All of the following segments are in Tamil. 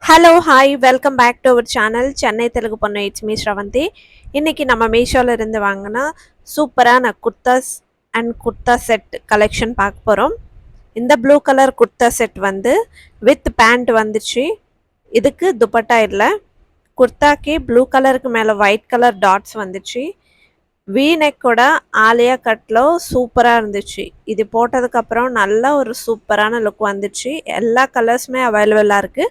Hello hi welcome back to our channel Chennai Telugu பொண்ணு இட்ஸ் மீ ஸ்ரவந்தி. இன்றைக்கி நம்ம மீஷோவில் இருந்து வாங்கினா சூப்பரான kurtas and kurta set collection பார்க்க போகிறோம். இந்த ப்ளூ கலர் குர்தா செட் வந்து வித் பேண்ட் வந்துச்சு. இதுக்கு துப்பட்டா இல்லை. குர்தாக்கு ப்ளூ கலருக்கு மேலே ஒயிட் கலர் டாட்ஸ் வந்துச்சு. வி நெக்கோட ஆலியா கட்டில் சூப்பராக இருந்துச்சு. இது போட்டதுக்கப்புறம் நல்ல ஒரு சூப்பரான லுக் வந்துச்சு. எல்லா கலர்ஸுமே அவைலபிளாக இருக்குது.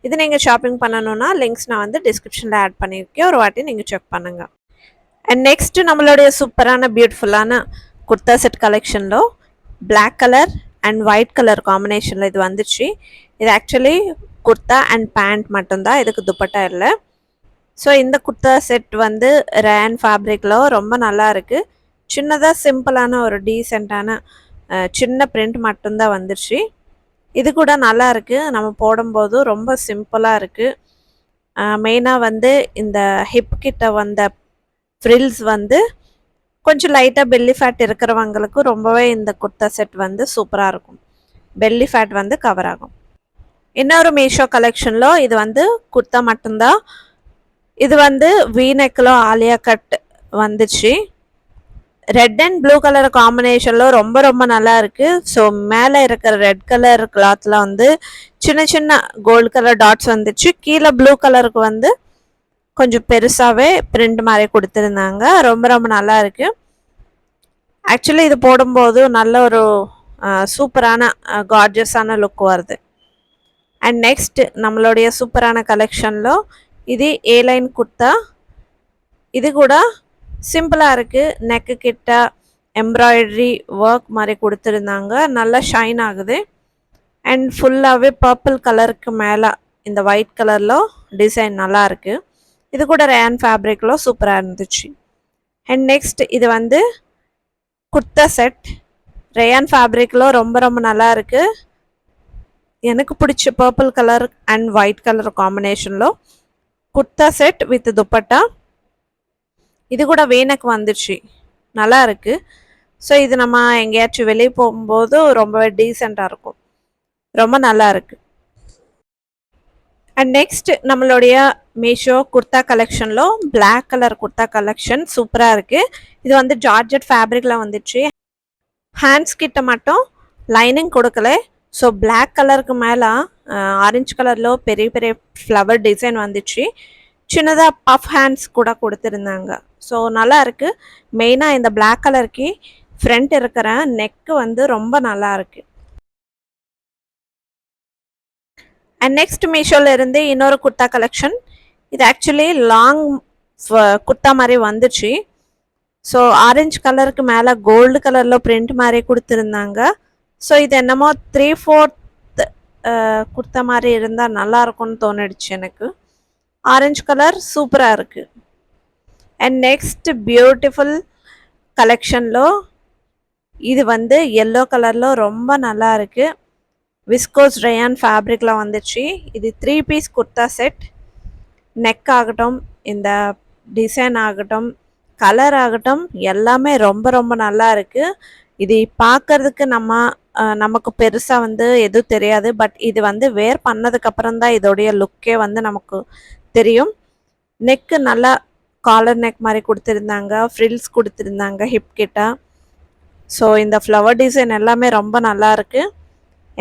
இது நீங்கள் ஷாப்பிங் பண்ணணுன்னா லிங்க்ஸ் நான் வந்து டிஸ்கிரிப்ஷனில் ஆட் பண்ணியிருக்கேன். ஒரு வாட்டி நீங்கள் செக் பண்ணுங்கள். அண்ட் நெக்ஸ்ட்டு நம்மளுடைய சூப்பரான பியூட்டிஃபுல்லான குர்தா செட் கலெக்ஷனில் black colour and white colour காம்பினேஷனில் இது வந்துச்சு. இது ஆக்சுவலி குர்தா அண்ட் பேண்ட் மட்டும்தான், இதுக்கு துப்பட்டா இல்லை. ஸோ இந்த குர்தா செட் வந்து ரேன் ஃபேப்ரிக்கில் ரொம்ப நல்லா இருக்குது. சின்னதாக சிம்பிளான ஒரு டீசெண்டான சின்ன பிரிண்ட் மட்டும்தான் வந்துருச்சு. இது கூட நல்லா இருக்குது. நம்ம போடும்போது ரொம்ப சிம்பிளாக இருக்குது. மெயினாக வந்து இந்த ஹிப் கிட்ட வந்த ஃப்ரில்ஸ் வந்து கொஞ்சம் லைட்டாக பெல்லி ஃபேட் இருக்கிறவங்களுக்கு ரொம்பவே இந்த குர்தா செட் வந்து சூப்பராக இருக்கும். பெல்லி ஃபேட் வந்து கவர் ஆகும். இன்னொரு மீஷோ கலெக்ஷனில் இது வந்து குர்தா மட்டும்தான். இது வந்து வீநெக்கில் ஆலியா கட் வந்துச்சு. ரெட் அண்ட் ப்ளூ கலர் காம்பினேஷனில் ரொம்ப ரொம்ப நல்லா இருக்குது. ஸோ மேலே இருக்கிற ரெட் கலர் கிளாத்தில் வந்து சின்ன சின்ன கோல்டு கலர் டாட்ஸ் வந்துச்சு. கீழே ப்ளூ கலருக்கு வந்து கொஞ்சம் பெருசாகவே பிரிண்ட் மாதிரி கொடுத்துருந்தாங்க. ரொம்ப ரொம்ப நல்லா இருக்குது. ஆக்சுவலி இது போடும்போது நல்ல ஒரு சூப்பரான கார்ஜியஸான லுக் வருது. அண்ட் நெக்ஸ்ட் நம்மளுடைய சூப்பரான கலெக்ஷனில் இது ஏலைன் குர்தா. இது கூட சிம்பிளாக இருக்குது. நெக்கு கிட்ட எம்ப்ராய்டரி ஒர்க் மாதிரி கொடுத்துருந்தாங்க. நல்லா ஷைன் ஆகுது. அண்ட் ஃபுல்லாகவே பர்பிள் கலருக்கு மேலே இந்த ஒயிட் கலரில் டிசைன் நல்லா இருக்குது. இது கூட ரேன் ஃபேப்ரிக்கில் சூப்பராக இருந்துச்சு. அண்ட் நெக்ஸ்ட் இது வந்து குர்தா செட் ரேயான் ஃபேப்ரிக்கில் ரொம்ப ரொம்ப நல்லா இருக்குது. எனக்கு பிடிச்ச purple colour and white colour காம்பினேஷனில் குர்தா செட் வித் துப்பட்டா. இது கூட வேனக்கு வந்துடுச்சு, நல்லா இருக்குது. ஸோ இது நம்ம எங்கேயாச்சும் வெளியே போகும்போது ரொம்பவே டீசெண்டாக இருக்கும். ரொம்ப நல்லா இருக்குது. அண்ட் நெக்ஸ்ட் நம்மளுடைய மீஷோ குர்தா கலெக்ஷனில் பிளாக் கலர் குர்தா கலெக்ஷன் சூப்பராக இருக்குது. இது வந்து ஜார்ஜெட் ஃபேப்ரிக்கில் வந்துடுச்சு. ஹேண்ட்ஸ் கிட்ட மட்டும் லைனிங் கொடுக்கல. ஸோ பிளாக் கலருக்கு மேலே ஆரஞ்சு கலரில் பெரிய பெரிய ஃப்ளவர் டிசைன் வந்துச்சு. சின்னதாக பஃப் ஹேண்ட்ஸ் கூட கொடுத்துருந்தாங்க. ஸோ நல்லா இருக்குது. மெயினாக இந்த பிளாக் கலருக்கு ஃப்ரண்ட் இருக்கிற நெக்கு வந்து ரொம்ப நல்லா இருக்குது. அண்ட் நெக்ஸ்ட் மீஷோவில் இருந்து இன்னொரு குர்தா கலெக்ஷன். இது ஆக்சுவலி லாங் குர்தா மாதிரி வந்துச்சு. ஸோ ஆரஞ்சு கலருக்கு மேலே கோல்டு கலரில் பிரிண்ட் மாதிரி கொடுத்துருந்தாங்க. ஸோ இது என்னமோ 3/4 குர்தா மாதிரி இருந்தால் நல்லாயிருக்கும்னு தோணிடுச்சு எனக்கு. ஆரஞ்சு கலர் சூப்பராக இருக்குது. அண்ட் நெக்ஸ்ட் பியூட்டிஃபுல் கலெக்ஷனில் இது வந்து எல்லோ கலரில் ரொம்ப நல்லா இருக்குது. விஸ்கோஸ் ரயான் ஃபேப்ரிக்கில் வந்துச்சு. இது 3 பீஸ் குர்தா செட். நெக் ஆகட்டும், இந்த டிசைன் ஆகட்டும், கலர் ஆகட்டும், எல்லாமே ரொம்ப ரொம்ப நல்லா இருக்குது. இது பார்க்கறதுக்கு நமக்கு பெருசாக வந்து எதுவும் தெரியாது. பட் இது வந்து வேர் பண்ணதுக்கப்புறம் தான் இதோடைய லுக்கே வந்து நமக்கு தெரியும். நெக்கு நல்லா காலர் நெக் மாதிரி கொடுத்துருந்தாங்க. ஃப்ரில்ஸ் கொடுத்துருந்தாங்க ஹிப் கிட்ட. ஸோ இந்த ஃப்ளவர் டிசைன் எல்லாமே ரொம்ப நல்லா இருக்குது.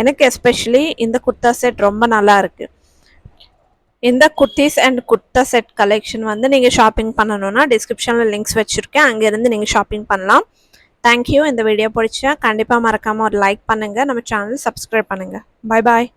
எனக்கு எஸ்பெஷலி இந்த குர்தா செட் ரொம்ப நல்லா இருக்குது. இந்த kurtis and kurta set collection வந்து நீங்கள் ஷாப்பிங் பண்ணணுன்னா டிஸ்கிரிப்ஷனில் லிங்க்ஸ் வச்சுருக்கேன். அங்கேருந்து நீங்கள் ஷாப்பிங் பண்ணலாம். தேங்க்யூ. இந்த வீடியோ பிடிச்சா கண்டிப்பாக மறக்காமல் ஒரு லைக் பண்ணுங்கள். நம்ம சேனல் சப்ஸ்கிரைப் பண்ணுங்கள். பாய் பாய்.